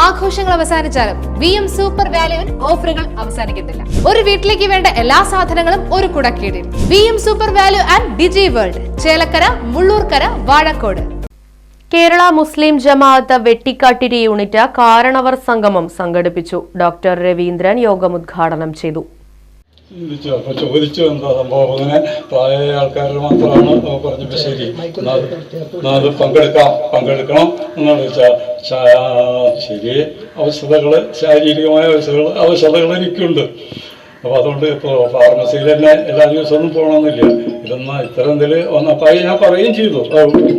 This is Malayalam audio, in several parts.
ആഘോഷങ്ങൾ അവസാനിച്ചാലും VM സൂപ്പർ വാല്യുവിൽ ഓഫറുകൾ അവസാനിക്കുന്നില്ല. ഒരു വീട്ടിലേക്ക് വേണ്ട എല്ലാ സാധനങ്ങളും ഒരു കുടക്കീഴിൽ. VM super value and digi world, Chelakkara, Mullurkara, Vazhakode. Kerala Muslim Jamaath Vettikattiri unit കാരണവർ സംഗമം സംഘടിപ്പിച്ചു. ഡോക്ടർ രവീന്ദ്രൻ യോഗം ഉദ്ഘാടനം ചെയ്തു. ചോദിച്ചു എന്താ സംഭവം, അങ്ങനെ പ്രായമായ ആൾക്കാർ മാത്രമാണ് പറഞ്ഞപ്പോൾ ശരി അത് പങ്കെടുക്കണം എന്നാണ് വെച്ചാൽ ശരി അവശതകൾ, ശാരീരികമായ അവശതകൾ എനിക്കുണ്ട്. അപ്പോൾ അതുകൊണ്ട് ഇപ്പോൾ ഫാർമസിയിൽ തന്നെ എല്ലാ ദിവസമൊന്നും പോകണമെന്നില്ല. ഇതൊന്നും ഇത്തരം എന്തെങ്കിലും വന്നപ്പോൾ ഞാൻ പറയുകയും ചെയ്തു.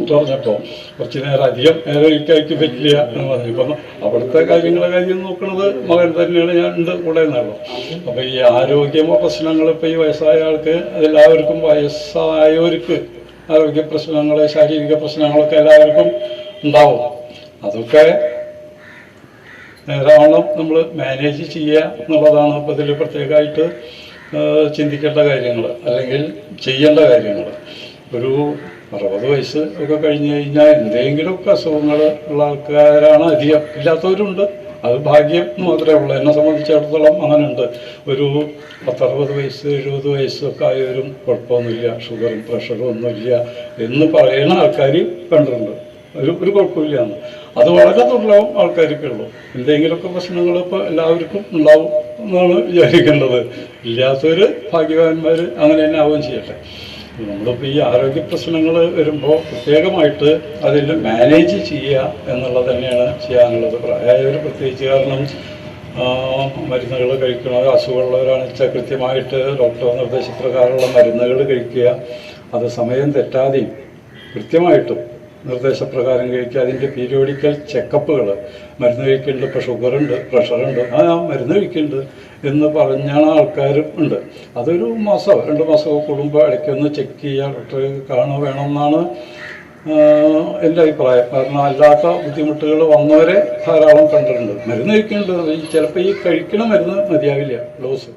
പറഞ്ഞപ്പോൾ കുറച്ച് നേരം അധികം നേരം എനിക്കാക്കി പറ്റില്ല എന്ന് പറഞ്ഞു. ഇപ്പം അവിടുത്തെ കാര്യം നോക്കുന്നത് മകൻ തന്നെയാണ്, ഞാൻ ഉണ്ട് കൂടെ എന്നാണ്. അപ്പോൾ ഈ ആരോഗ്യ പ്രശ്നങ്ങൾ ഇപ്പോൾ ഈ വയസ്സായ ആൾക്ക് എല്ലാവർക്കും വയസ്സായവർക്ക് ആരോഗ്യ പ്രശ്നങ്ങൾ, ശാരീരിക പ്രശ്നങ്ങളൊക്കെ എല്ലാവർക്കും ഉണ്ടാവും. അതൊക്കെ നേരാവണ്ണം നമ്മൾ മാനേജ് ചെയ്യുക എന്നുള്ളതാണ് ഇപ്പോൾ ഇതിൽ പ്രത്യേകമായിട്ട് ചിന്തിക്കേണ്ട കാര്യങ്ങൾ, അല്ലെങ്കിൽ ചെയ്യേണ്ട കാര്യങ്ങൾ. ഒരു 60 വയസ്സ് ഒക്കെ കഴിഞ്ഞ് കഴിഞ്ഞാൽ എന്തെങ്കിലുമൊക്കെ അസുഖങ്ങൾ ഉള്ള ആൾക്കാരാണ് അധികം. ഇല്ലാത്തവരുണ്ട്, അത് ഭാഗ്യം മാത്രമേ ഉള്ളൂ. എന്നെ സംബന്ധിച്ചിടത്തോളം അങ്ങനെ ഉണ്ട്. ഒരു 10-60 വയസ്സ് 70 വയസ്സൊക്കെ ആയവരും കുഴപ്പമൊന്നുമില്ല, ഷുഗറും പ്രഷറും ഒന്നുമില്ല എന്ന് പറയുന്ന ആൾക്കാർ കണ്ടിട്ടുണ്ട്. ഒരു കുഴപ്പമില്ല എന്ന്. അത് വളരെ ദുർലഭം ആൾക്കാർക്കേ ഉള്ളൂ. എന്തെങ്കിലുമൊക്കെ പ്രശ്നങ്ങൾ ഇപ്പോൾ എല്ലാവർക്കും ഉണ്ടാവും എന്നാണ് വിചാരിക്കേണ്ടത്. ഇല്ലാത്തവർ ഭാഗ്യവാന്മാർ അങ്ങനെ തന്നെ ആവുകയും ചെയ്യട്ടെ. നമ്മളിപ്പോൾ ഈ ആരോഗ്യ പ്രശ്നങ്ങൾ വരുമ്പോൾ പ്രത്യേകമായിട്ട് അതിൽ മാനേജ് ചെയ്യുക എന്നുള്ളത് തന്നെയാണ് ചെയ്യാനുള്ളത്. പ്രായമായവർ പ്രത്യേകിച്ച്, കാരണം മരുന്നുകൾ കഴിക്കുന്നത്, അസുഖമുള്ളവരാണെന്ന് വെച്ചാൽ കൃത്യമായിട്ട് ഡോക്ടർ നിർദ്ദേശപ്രകാരമുള്ള മരുന്നുകൾ കഴിക്കുക, അത് സമയം തെറ്റാതെയും കൃത്യമായിട്ടും നിർദ്ദേശപ്രകാരം കഴിക്കുക. അതിൻ്റെ പീരിയോഡിക്കൽ ചെക്കപ്പുകൾ, മരുന്ന് കഴിക്കുന്നുണ്ട്, ഇപ്പോൾ ഷുഗറുണ്ട്, പ്രഷറുണ്ട്, മരുന്ന് കഴിക്കുന്നുണ്ട് എന്ന് പറഞ്ഞ ആൾക്കാരും ഉണ്ട്. അതൊരു 1 മാസമോ 2 മാസമോ കൂടുമ്പോൾ ഇടയ്ക്കൊന്ന് ചെക്ക് ചെയ്യുക, ഡോക്ടറെ കാണുക വേണമെന്നാണ് എൻ്റെ അഭിപ്രായം. കാരണം അല്ലാത്ത ബുദ്ധിമുട്ടുകൾ വന്നവരെ ധാരാളം കണ്ടിട്ടുണ്ട്. മരുന്ന് കഴിക്കുന്നുണ്ട്, ചിലപ്പോൾ ഈ കഴിക്കണ മരുന്ന് മതിയാവില്ല, ഡോസ്.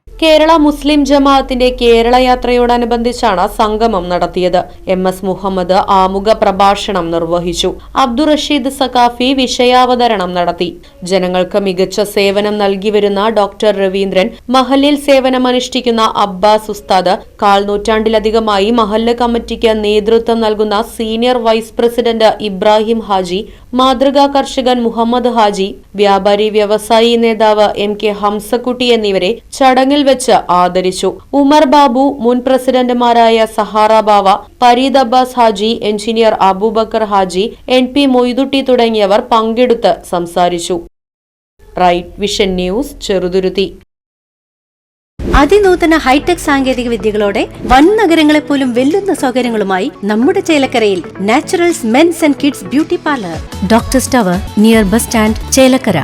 കേരള മുസ്ലിം ജമാഅത്തിന്റെ കേരള യാത്രയോടനുബന്ധിച്ചാണ് സംഗമം നടത്തിയത്. MS മുഹമ്മദ് ആമുഖ പ്രഭാഷണം നിർവഹിച്ചു. അബ്ദുൾ റഷീദ് സഖാഫി വിഷയാവതരണം നടത്തി. ജനങ്ങൾക്ക് മികച്ച സേവനം നൽകിവരുന്ന ഡോക്ടർ രവീന്ദ്രൻ, മഹല്ലിൽ സേവനമനുഷ്ഠിക്കുന്ന അബ്ബാസ് ഉസ്താദ്, 1/4 നൂറ്റാണ്ടിലധികമായി മഹല്ല് കമ്മിറ്റിക്ക് നേതൃത്വം നൽകുന്ന senior vice president Ibrahim Haji, മാതൃകാ കർഷകൻ മുഹമ്മദ് ഹാജി, വ്യാപാരി വ്യവസായി നേതാവ് MK ഹംസക്കുട്ടി എന്നിവരെ ചടങ്ങിൽ വെച്ച് ആദരിച്ചു. ഉമർ ബാബു, മുൻ പ്രസിഡന്റുമാരായ സഹാറ ബാവ, പരീദ് അബ്ബാസ് ഹാജി, എഞ്ചിനീയർ അബൂബക്കർ ഹാജി, NP മൊയ്തുട്ടി തുടങ്ങിയവർ പങ്കെടുത്ത് സംസാരിച്ചു. Right vision news, Cheruthuruthy. അതിനൂതന ഹൈടെക് സാങ്കേതിക വിദ്യകളോടെ വൻ നഗരങ്ങളെപ്പോലും വെല്ലുന്ന സൗകര്യങ്ങളുമായി നമ്മുടെ ചേലക്കരയിൽ naturals men's and kids beauty parlour, doctors tower, near bus stand, Chelakkara.